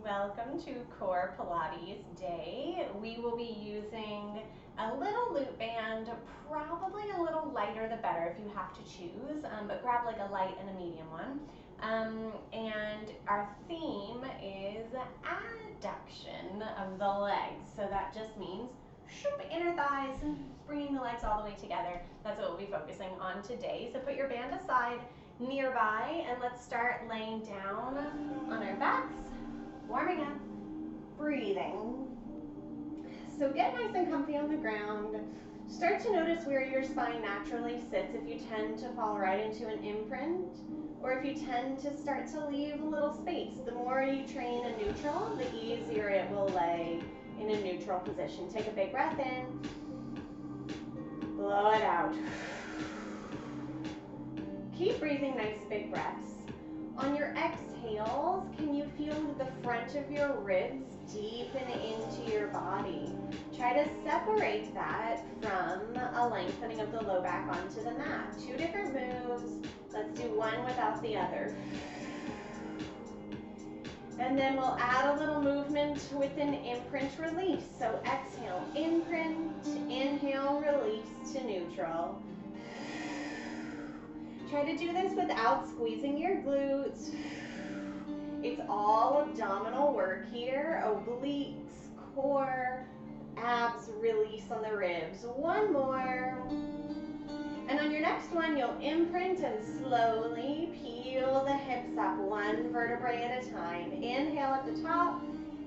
Welcome to Core Pilates Day. We will be using a little loop band, probably a little lighter the better if you have to choose, but grab like a light and a medium one. And our theme is adduction of the legs. So that just means inner thighs, bringing the legs all the way together. That's what we'll be focusing on today. So put your band aside nearby and let's start laying down on our backs. Warming up, breathing. So get nice and comfy on the ground. Start to notice where your spine naturally sits if you tend to fall right into an imprint, or if you tend to start to leave a little space. The more you train a neutral, the easier it will lay in a neutral position. Take a big breath in, blow it out. Keep breathing nice big breaths. On your exhales, can you feel the front of your ribs deepen into your body? Try to separate that from a lengthening of the low back onto the mat. Two different moves. Let's do one without the other. And then we'll add a little movement with an imprint release. So exhale, imprint, inhale, release to neutral. Try to do this without squeezing your glutes. It's all abdominal work here, obliques, core, abs, release on the ribs. One more. And on your next one, you'll imprint and slowly peel the hips up one vertebrae at a time. Inhale at the top,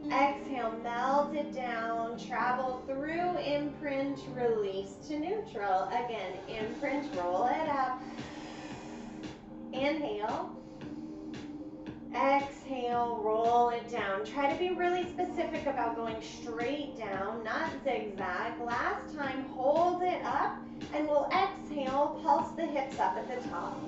exhale, melt it down, travel through imprint, release to neutral. Again, imprint, roll it up. Inhale, exhale, roll it down. Try to be really specific about going straight down, not zigzag. Last time, hold it up, and we'll exhale, pulse the hips up at the top.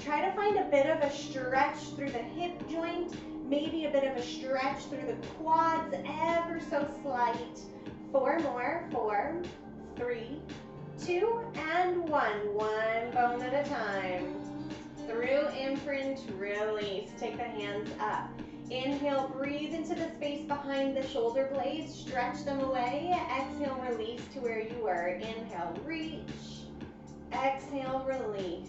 Try to find a bit of a stretch through the hip joint, maybe a bit of a stretch through the quads, ever so slight. Four more, 4, 3, 2, and 1. One bone at a time. Through imprint, release. Take the hands up. Inhale, breathe into the space behind the shoulder blades. Stretch them away. Exhale, release to where you were. Inhale, reach. Exhale, release.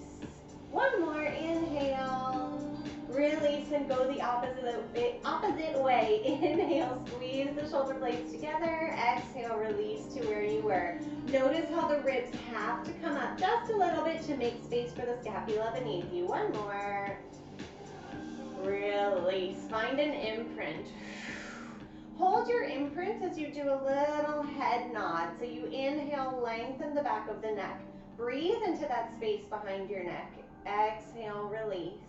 One more. Inhale, release, and go the opposite way. Inhale, squeeze the shoulder blades together. Exhale, release to where you were. Notice how the ribs have to come up just a little bit to make space for the scapula beneath you. One more. Release. Find an imprint. Hold your imprint as you do a little head nod. So you inhale, lengthen the back of the neck. Breathe into that space behind your neck. Exhale, release.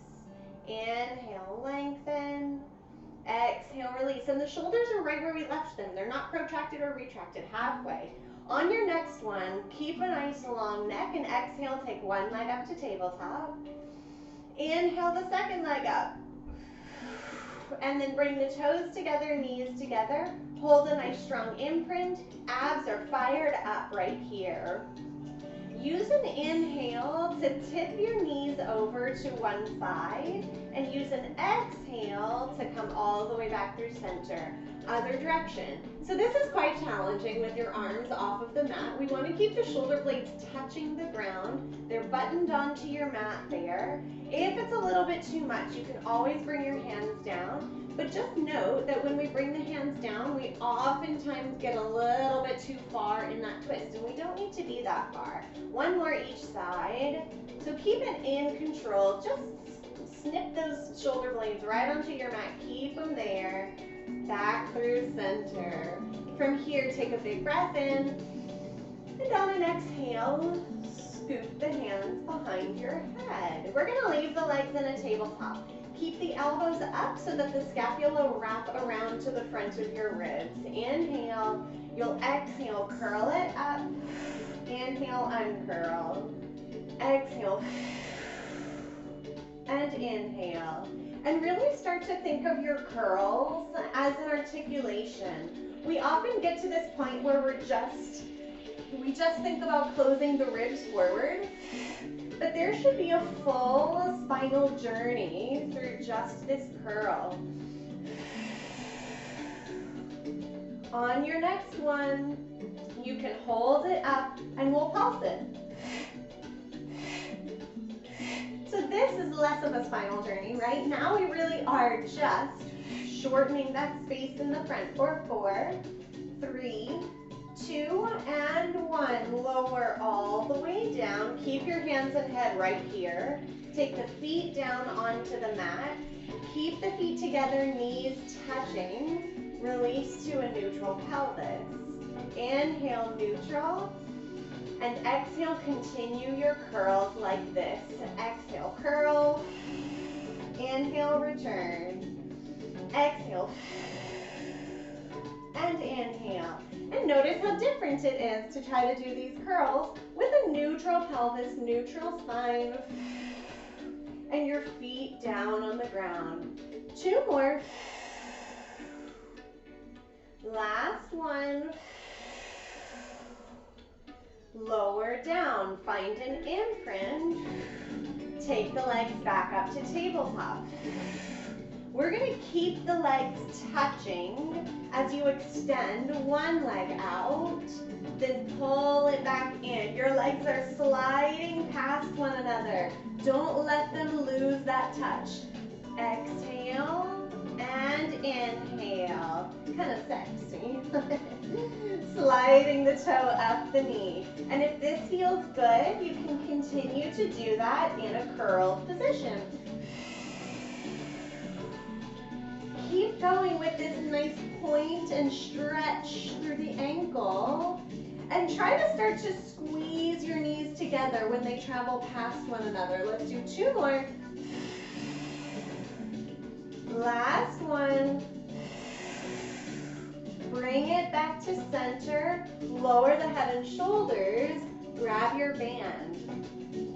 Inhale, lengthen. Exhale, release. And the shoulders are right where we left them. They're not protracted or retracted, halfway. On your next one, keep a nice long neck and exhale, take one leg up to tabletop. Inhale the second leg up. And then bring the toes together, knees together. Hold a nice strong imprint. Abs are fired up right here. Use an inhale to tip your knees over to one side and use an exhale to come all the way back through center. Other direction. So this is quite challenging with your arms off of the mat. We want to keep the shoulder blades touching the ground. They're buttoned onto your mat there. If it's a little bit too much, you can always bring your hands down. But just note that when we bring the hands down, we oftentimes get a little bit too far in that twist, and we don't need to be that far. One more each side. So keep it in control. Just snip those shoulder blades right onto your mat. Keep them there. Back through center. From here, take a big breath in. And on an exhale, scoop the hands behind your head. We're going to leave the legs in a tabletop. Keep the elbows up so that the scapula wrap around to the front of your ribs. Inhale. You'll exhale, curl it up. Inhale, uncurl. Exhale. And inhale. And really start to think of your curls as an articulation. We often get to this point where we just think about closing the ribs forward. But there should be a full spinal journey through just this curl. On your next one, you can hold it up and we'll pulse it. So this is less of a spinal journey, right? Now we really are just shortening that space in the front for 4, 3, 2, and 1. Lower all the way down. Keep your hands and head right here. Take the feet down onto the mat. Keep the feet together, knees touching. Release to a neutral pelvis. Inhale, neutral. And exhale, continue your curls like this. Exhale, curl. Inhale, return. Exhale. And inhale. And notice how different it is to try to do these curls with a neutral pelvis, neutral spine, and your feet down on the ground. 2 more. Last one. Lower down, find an imprint. Take the legs back up to tabletop. We're going to keep the legs touching as you extend one leg out, then pull it back in. Your legs are sliding past one another. Don't let them lose that touch. Exhale and inhale. Kind of sexy. Sliding the toe up the knee. And if this feels good, you can continue to do that in a curled position. Keep going with this nice point and stretch through the ankle. And try to start to squeeze your knees together when they travel past one another. Let's do 2 more. Last one. Bring it back to center. Lower the head and shoulders. Grab your band.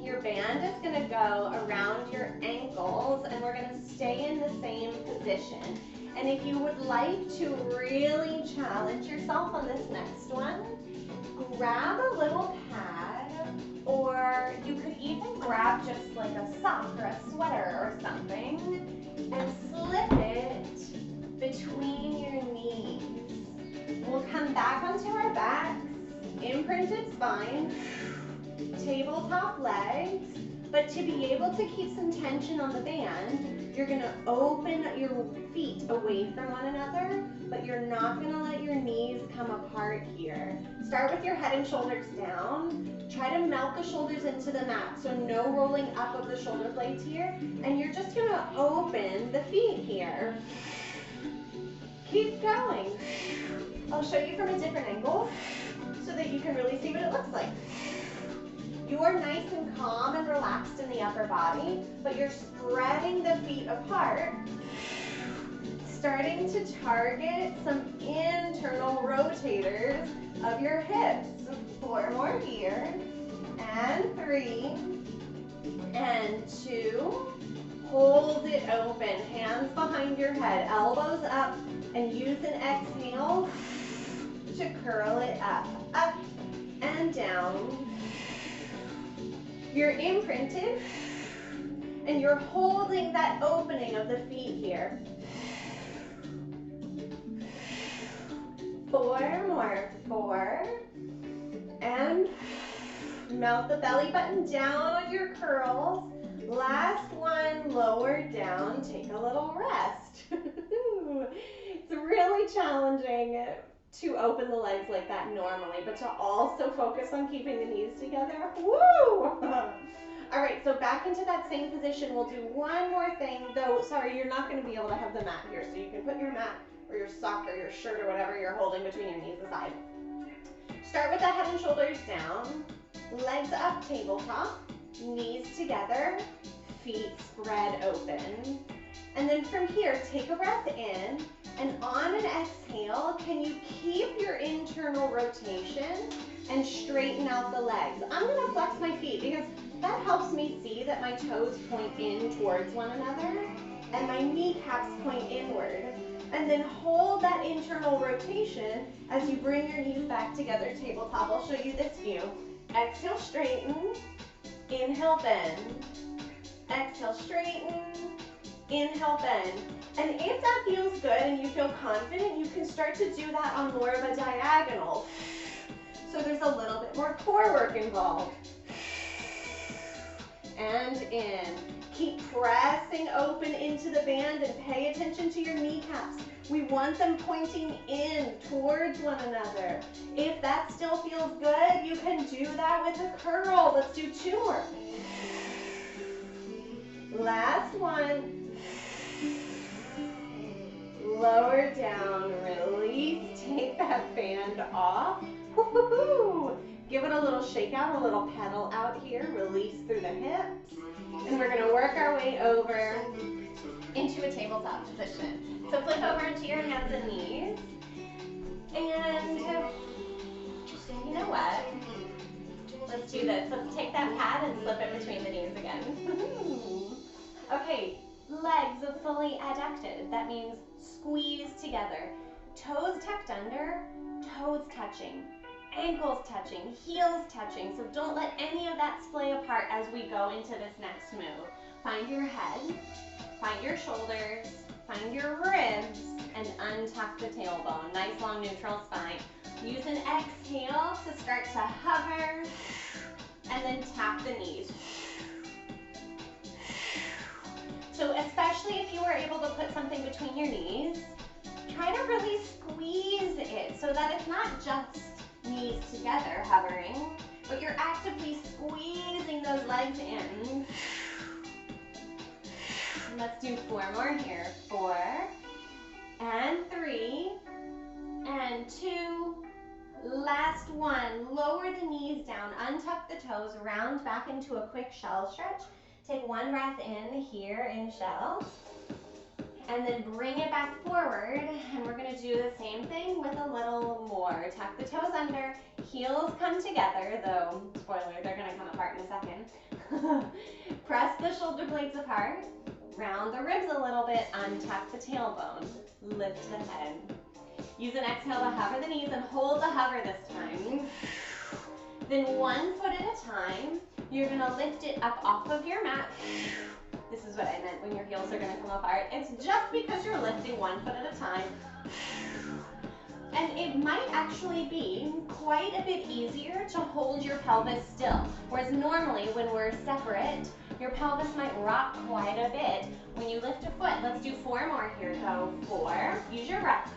Your band is going to go around your ankles and we're going to stay in the same position. And if you would like to really challenge yourself on this next one, grab a little pad, or you could even grab just like a sock or a sweater or something and slip it between your knees. We'll come back onto our backs, imprinted spine, tabletop legs, but to be able to keep some tension on the band, you're going to open your feet away from one another, but you're not going to let your knees come apart here. Start with your head and shoulders down. Try to melt the shoulders into the mat, so no rolling up of the shoulder blades here, and you're just going to open the feet here. Keep going. I'll show you from a different angle so that you can really see what it looks like. You are nice and calm and relaxed in the upper body, but you're spreading the feet apart, starting to target some internal rotators of your hips. 4 more here, and 3, and 2. Hold it open, hands behind your head, elbows up, and use an exhale to curl it up and down. You're imprinted, and you're holding that opening of the feet here. 4 more, 4, and melt the belly button down on your curls. Last one, lower down, take a little rest. It's really challenging to open the legs like that normally, but to also focus on keeping the knees together. Woo! All right, so back into that same position. We'll do one more thing, though, sorry, you're not going to be able to have the mat here, so you can put your mat or your sock or your shirt or whatever you're holding between your knees aside. Start with the head and shoulders down, legs up tabletop, knees together, feet spread open. And then from here, take a breath in, and on an exhale, can you keep your internal rotation and straighten out the legs? I'm going to flex my feet because that helps me see that my toes point in towards one another and my kneecaps point inward. And then hold that internal rotation as you bring your knees back together, tabletop. I'll show you this view. Exhale, straighten. Inhale, bend. Exhale, straighten. Inhale, bend. And if that feels good and you feel confident, you can start to do that on more of a diagonal. So there's a little bit more core work involved. And in. Keep pressing open into the band and pay attention to your kneecaps. We want them pointing in towards one another. If that still feels good, you can do that with a curl. Let's do 2 more. Last one. Lower down, release, take that band off. Woo-hoo-hoo. Give it a little shake out, a little pedal out here. Release through the hips. And we're gonna work our way over into a tabletop position. So flip over into your hands and knees. And you know what? Let's do this. Let's take that pad and slip it between the knees again. Okay, legs are fully adducted. That means squeeze together. Toes tucked under, toes touching. Ankles touching, heels touching, so don't let any of that splay apart as we go into this next move. Find your head, find your shoulders, find your ribs, and untuck the tailbone. Nice long neutral spine. Use an exhale to start to hover, and then tap the knees. So especially if you were able to put something between your knees, try to really squeeze it so that it's not just knees together hovering, but you're actively squeezing those legs in. Let's do 4 more here. 4 and 3 and 2. Last one. Lower the knees down, untuck the toes, round back into a quick shell stretch. Take 1 breath in here in shell. And then bring it back forward, and we're gonna do the same thing with a little more. Tuck the toes under, heels come together, though, spoiler, they're gonna come apart in a second. Press the shoulder blades apart, round the ribs a little bit, untuck the tailbone, lift the head. Use an exhale to hover the knees and hold the hover this time. Then 1 foot at a time, you're gonna lift it up off of your mat. This is what I meant when your heels are gonna come apart. It's just because you're lifting 1 foot at a time. And it might actually be quite a bit easier to hold your pelvis still. Whereas normally when we're separate, your pelvis might rock quite a bit when you lift a foot. Let's do 4 more here. Go 4, use your breath.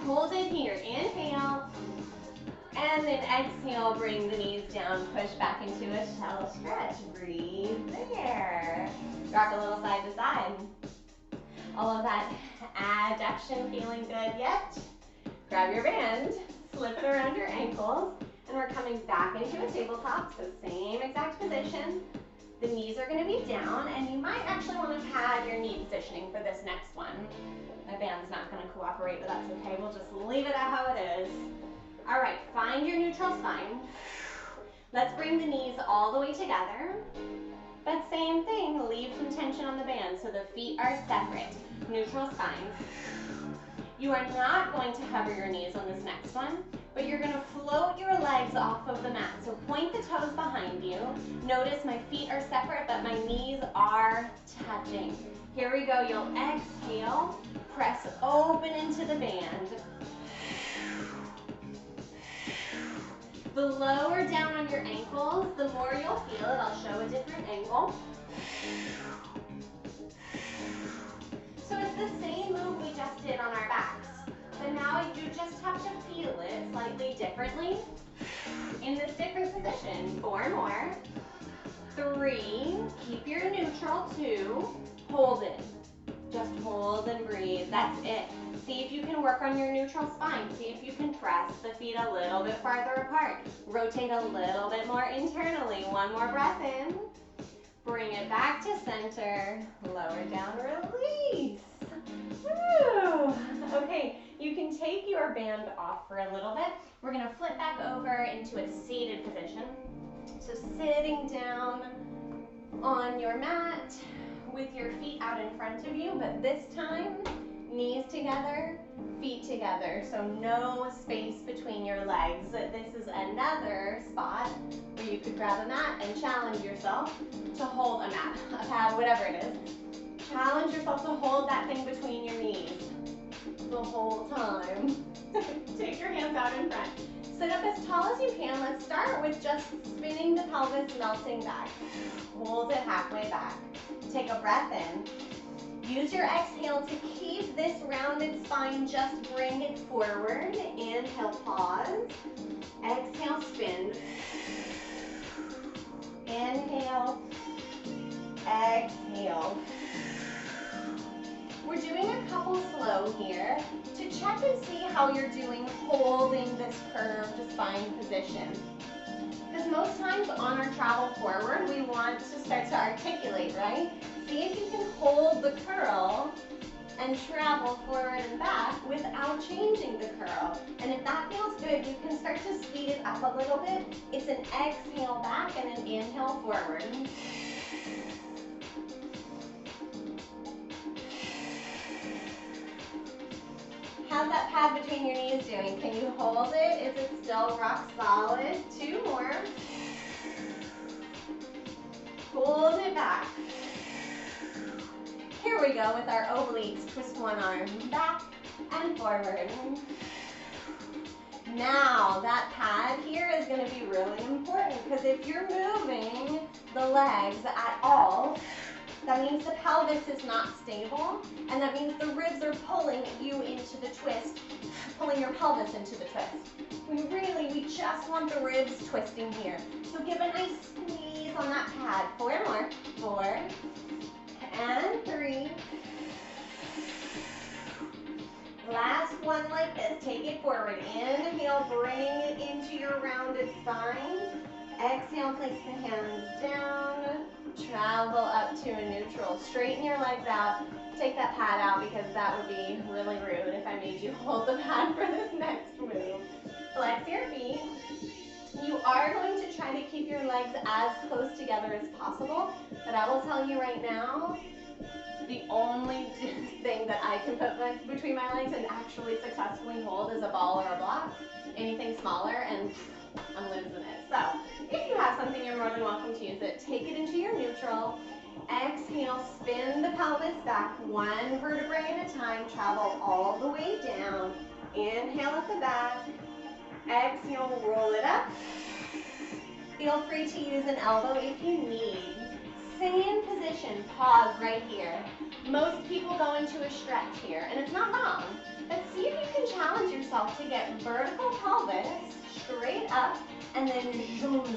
Hold it here, inhale. And then exhale, bring the knees down, push back into a shell stretch. Breathe there. Rock a little side to side. All of that adduction feeling good yet? Grab your band, slip it around your ankles, and we're coming back into a tabletop, so same exact position. The knees are gonna be down, and you might actually wanna pad your knee positioning for this next one. My band's not gonna cooperate, but that's okay. We'll just leave it at how it is. All right, find your neutral spine. Let's bring the knees all the way together. But same thing, leave some tension on the band so the feet are separate. Neutral spine. You are not going to hover your knees on this next one, but you're gonna float your legs off of the mat. So point the toes behind you. Notice my feet are separate, but my knees are touching. Here we go, you'll exhale, press open into the band. The lower down on your ankles, the more you'll feel it. I'll show a different angle. So it's the same move we just did on our backs, but now you just have to feel it slightly differently in this different position. 4 more. 3, keep your neutral. 2, hold it. Just hold and breathe, that's it. See if you can work on your neutral spine. See if you can press the feet a little bit farther apart. Rotate a little bit more internally. 1 more breath in. Bring it back to center. Lower down, release. Woo! Okay, you can take your band off for a little bit. We're gonna flip back over into a seated position. So sitting down on your mat with your feet out in front of you, but this time, Knees together, feet together, so no space between your legs. This is another spot where you could grab a mat and challenge yourself to hold a mat, a pad, whatever it is. Challenge yourself to hold that thing between your knees the whole time. Take your hands out in front. Sit up as tall as you can. Let's start with just spinning the pelvis, melting back. Hold it halfway back. Take a breath in. Use your exhale to keep this rounded spine, just bring it forward. Inhale, pause. Exhale, spin. Inhale, exhale. We're doing a couple slow here to check and see how you're doing holding this curved spine position. Because most times on our travel forward, we want to start to articulate, right? See if you can hold the curl and travel forward and back without changing the curl. And if that feels good, you can start to speed it up a little bit. It's an exhale back and an inhale forward. How's that pad between your knees doing? Can you hold it? Is it still rock solid? 2 more. Hold it back. Here we go with our obliques. Twist one arm back and forward. Now, that pad here is going to be really important because if you're moving the legs at all, that means the pelvis is not stable, and that means the ribs are pulling you into the twist, pulling your pelvis into the twist. We just want the ribs twisting here. So give a nice squeeze on that pad. 4 more. 4 and 3. Last one like this. Take it forward. Inhale, bring it into your rounded spine. Exhale, place the hands down. Travel up to a neutral. Straighten your legs out. Take that pad out because that would be really rude if I made you hold the pad for this next move. Flex your feet. You are going to try to keep your legs as close together as possible, but I will tell you right now, the only thing that I can put between my legs and actually successfully hold is a ball or a block. Anything smaller and I'm losing it. So if you have something, you're more than welcome to use it. Take it into your neutral. Exhale, spin the pelvis back 1 vertebrae at a time. Travel all the way down. Inhale at the back. Exhale, roll it up. Feel free to use an elbow if you need. Same position, pause right here. Most people go into a stretch here, and it's not wrong, but see if you can challenge yourself to get vertical pelvis straight up, and then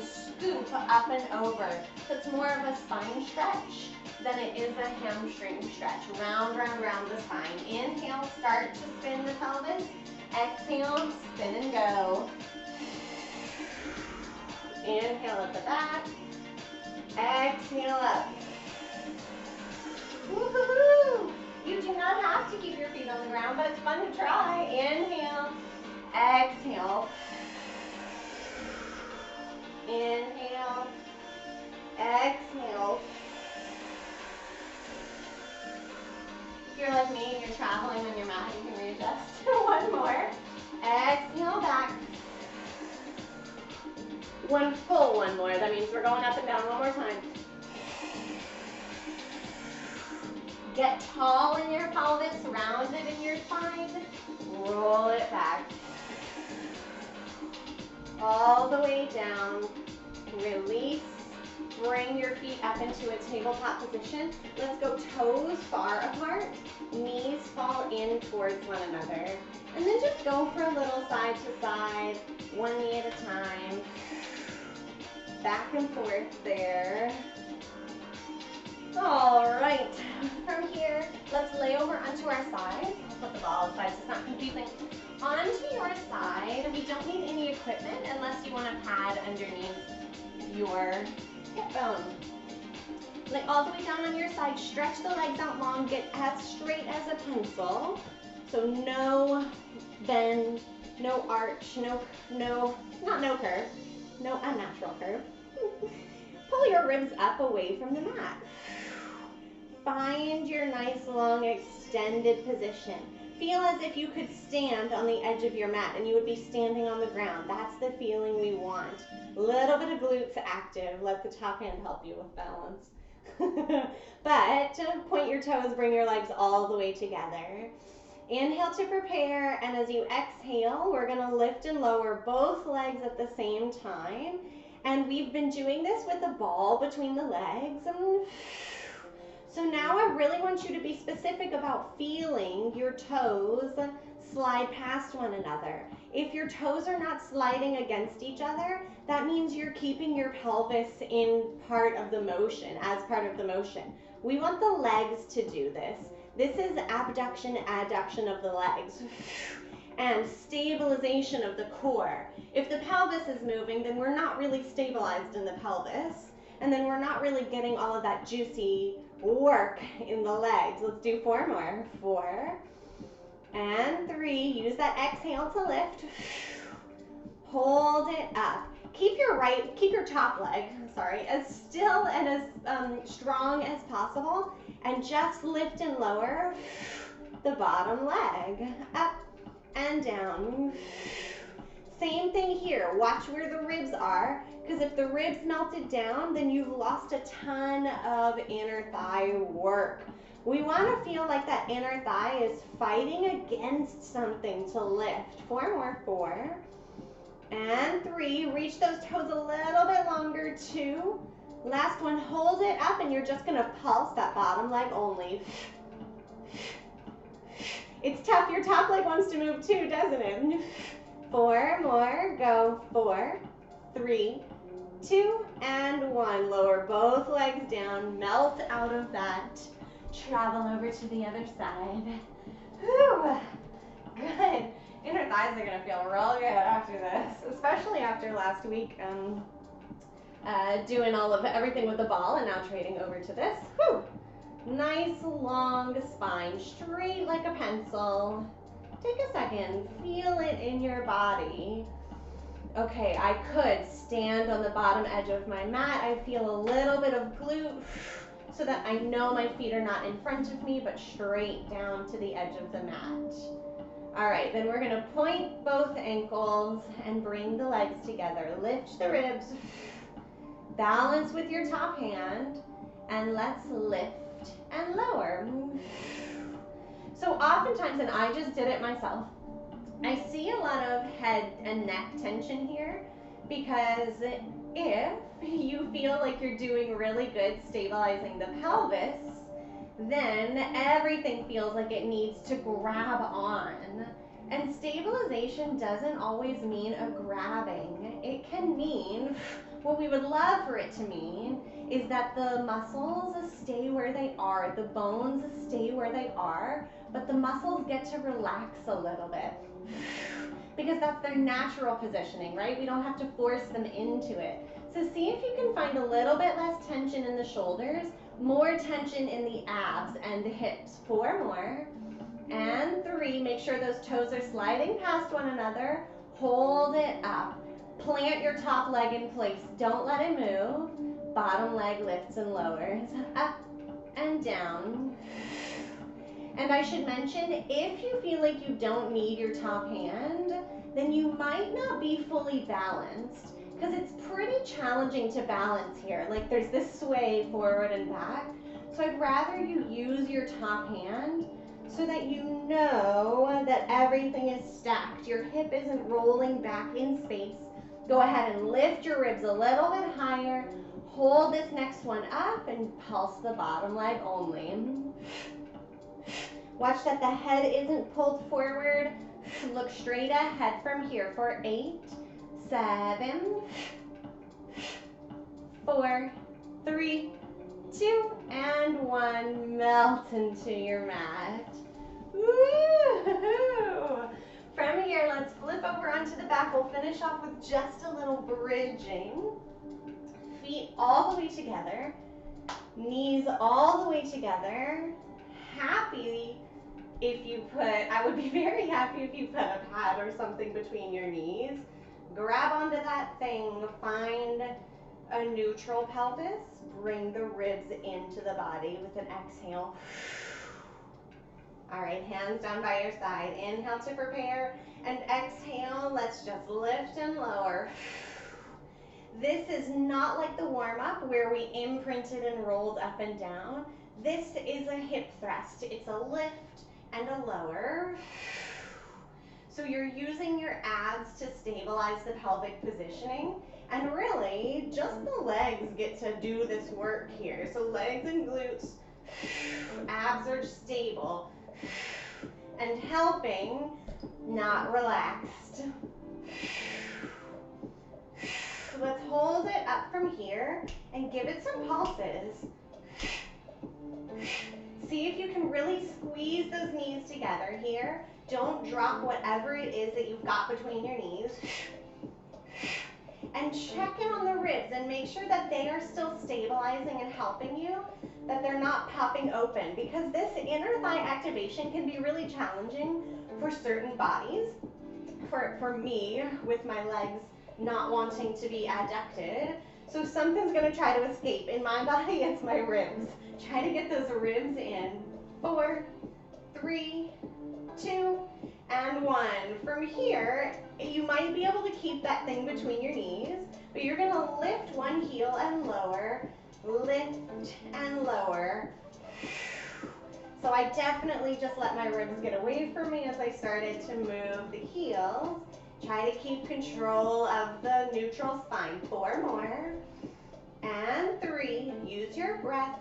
scoop up and over. So it's more of a spine stretch than it is a hamstring stretch. Round, round, round the spine. Inhale, start to spin the pelvis. Exhale, spin and go. Inhale at the back. Exhale up. Woohoo! You do not have to keep your feet on the ground, but it's fun to try. Inhale. Exhale. Inhale. Exhale. If you're like me and you're traveling on your mat, you can readjust. 1 more. Exhale back. 1 full 1 more. That means we're going up and down 1 more time. Get tall in your pelvis, rounded in your spine. Roll it back. All the way down. Release. Bring your feet up into a tabletop position. Let's go toes far apart. Knees fall in towards one another. And then just go for a little side to side, 1 knee at a time. Back and forth there. All right, from here, let's lay over onto our side. I'll put the ball aside so it's not confusing. Onto your side, we don't need any equipment unless you want a pad underneath your hip bone. Lay all the way down on your side, stretch the legs out long, get as straight as a pencil. So no bend, no arch, not no curve, no unnatural curve. Pull your ribs up away from the mat. Find your nice long extended position. Feel as if you could stand on the edge of your mat and you would be standing on the ground. That's the feeling we want. Little bit of glutes active. Let the top hand help you with balance. But point your toes, bring your legs all the way together. Inhale to prepare, and as you exhale, we're gonna lift and lower both legs at the same time. And we've been doing this with a ball between the legs. So now I really want you to be specific about feeling your toes slide past one another. If your toes are not sliding against each other, that means you're keeping your pelvis in part of the motion, as part of the motion. We want the legs to do this. This is abduction, adduction of the legs, and stabilization of the core. If the pelvis is moving, then we're not really stabilized in the pelvis, and then we're not really getting all of that juicy work in the legs. Let's do 4 more. 4 and 3. Use that exhale to lift. Hold it up. Keep your top leg, as still and as strong as possible, and just lift and lower the bottom leg. Up and down. Same thing here. Watch where the ribs are, because if the ribs melted down, then you've lost a ton of inner thigh work. We want to feel like that inner thigh is fighting against something to lift. 4 more. 4 and 3. Reach those toes a little bit longer. 2. Last one. Hold it up, and you're just going to pulse that bottom leg only. It's tough. Your top leg wants to move too, doesn't it? 4 more. Go. 4, 3, 2, and 1. Lower both legs down. Melt out of that. Travel over to the other side. Whew. Good. Inner thighs are going to feel real good after this, especially after last week doing all of everything with the ball and now trading over to this. Whew. Nice long spine, straight like a pencil. Take a second, feel it in your body. Okay, I could stand on the bottom edge of my mat. I feel a little bit of glute so that I know my feet are not in front of me, but straight down to the edge of the mat. All right, then we're gonna point both ankles and bring the legs together. Lift the ribs, balance with your top hand, and let's lift and lower. So oftentimes, and I just did it myself, I see a lot of head and neck tension here, because if you feel like you're doing really good stabilizing the pelvis, then everything feels like it needs to grab on. And stabilization doesn't always mean a grabbing. It can mean, what we would love for it to mean, is that the muscles stay where they are, the bones stay where they are, but the muscles get to relax a little bit. Because that's their natural positioning, right? We don't have to force them into it. So see if you can find a little bit less tension in the shoulders, more tension in the abs and the hips. 4 more. And 3. Make sure those toes are sliding past one another. Hold it up. Plant your top leg in place. Don't let it move. Bottom leg lifts and lowers. Up and down. And I should mention, if you feel like you don't need your top hand, then you might not be fully balanced, because it's pretty challenging to balance here. Like, there's this sway forward and back. So I'd rather you use your top hand so that you know that everything is stacked. Your hip isn't rolling back in space. Go ahead and lift your ribs a little bit higher. Hold this next one up and pulse the bottom leg only. Watch that the head isn't pulled forward. Look straight ahead from here for 8, 7, 4, 3, 2, and 1. Melt into your mat. Woo-hoo! From here, let's flip over onto the back. We'll finish off with just a little bridging. Feet all the way together. Knees all the way together. Happy if you put, I would be very happy if you put a pad or something between your knees. Grab onto that thing. Find a neutral pelvis. Bring the ribs into the body with an exhale. All right, hands down by your side. Inhale to prepare, and exhale, let's just lift and lower. This is not like the warm-up where we imprinted and rolled up and down. This is a hip thrust. It's a lift and a lower. So you're using your abs to stabilize the pelvic positioning, and really just the legs get to do this work here. So legs and glutes, abs are stable and helping, not relaxed. Let's hold it up from here and give it some pulses. See if you can really squeeze those knees together here. Don't drop whatever it is that you've got between your knees. And check in on the ribs and make sure that they are still stabilizing and helping you, that they're not popping open, because this inner thigh activation can be really challenging for certain bodies. For me, with my legs not wanting to be adducted, so something's going to try to escape. In my body, it's my ribs. Try to get those ribs in. 4, 3, 2, and 1. From here, you might be able to keep that thing between your knees, but you're going to lift one heel and lower, lift and lower. So I definitely just let my ribs get away from me as I started to move the heels. Try to keep control of the neutral spine. 4 more. And 3. Use your breath.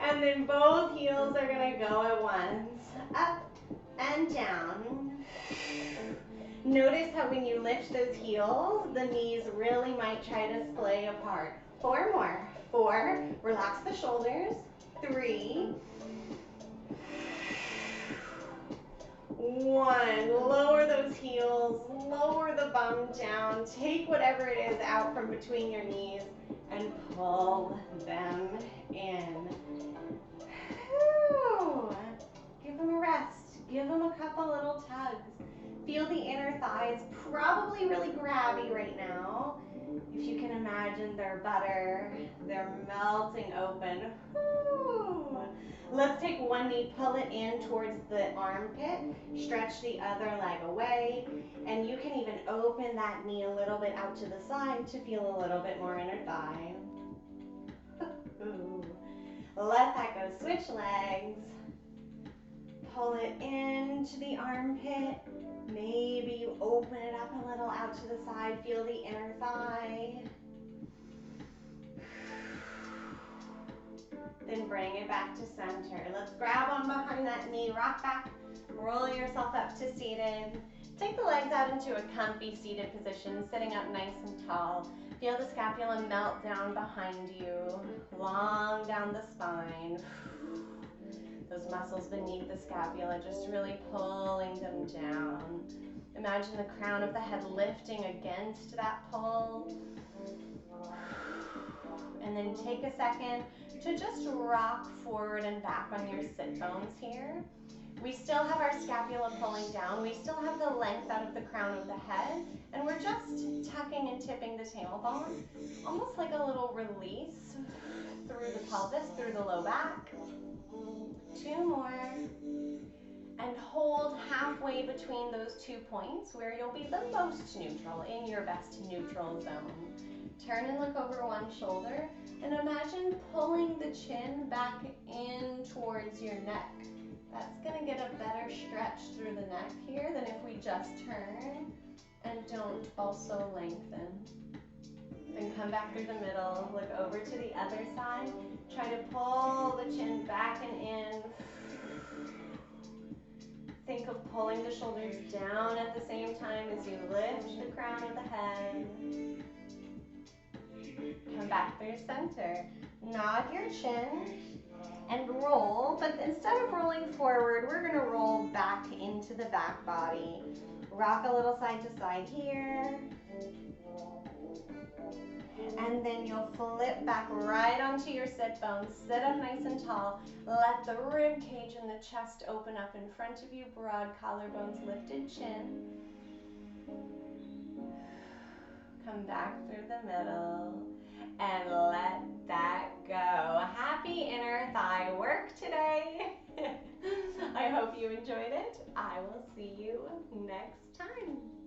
And then both heels are going to go at once. Up and down. Notice how when you lift those heels, the knees really might try to splay apart. 4 more. 4. Relax the shoulders. 3. 1. Lower those heels, lower the bum down, take whatever it is out from between your knees and pull them in. Whew. Give them a rest, give them a couple little tugs. Feel the inner thighs, probably really grabby right now. If you can imagine their butter, they're melting open. Whew. Let's take one knee, pull it in towards the armpit, stretch the other leg away, and you can even open that knee a little bit out to the side to feel a little bit more inner thigh. Let that go. Switch legs. Pull it into the armpit. Maybe you open it up a little out to the side. Feel the inner thigh. Then bring it back to center. Let's grab on behind that knee, rock back, roll yourself up to seated. Take the legs out into a comfy seated position, sitting up nice and tall. Feel the scapula melt down behind you, long down the spine. Those muscles beneath the scapula, just really pulling them down. Imagine the crown of the head lifting against that pull. And then take a second to just rock forward and back on your sit bones here. We still have our scapula pulling down. We still have the length out of the crown of the head. And we're just tucking and tipping the tailbone, almost like a little release through the pelvis, through the low back. 2 more. And hold halfway between those 2 points where you'll be the most neutral, in your best neutral zone. Turn and look over one shoulder and imagine pulling the chin back in towards your neck. That's going to get a better stretch through the neck here than if we just turn and don't also lengthen. Then come back through the middle, look over to the other side. Try to pull the chin back and in. Think of pulling the shoulders down at the same time as you lift the crown of the head. Come back through center. Nod your chin and roll, but instead of rolling forward, we're going to roll back into the back body. Rock a little side to side here. And then you'll flip back right onto your sit bones. Sit up nice and tall. Let the rib cage and the chest open up in front of you. Broad collarbones, lifted chin. Come back through the middle and let that go. Happy inner thigh work today. I hope you enjoyed it. I will see you next time.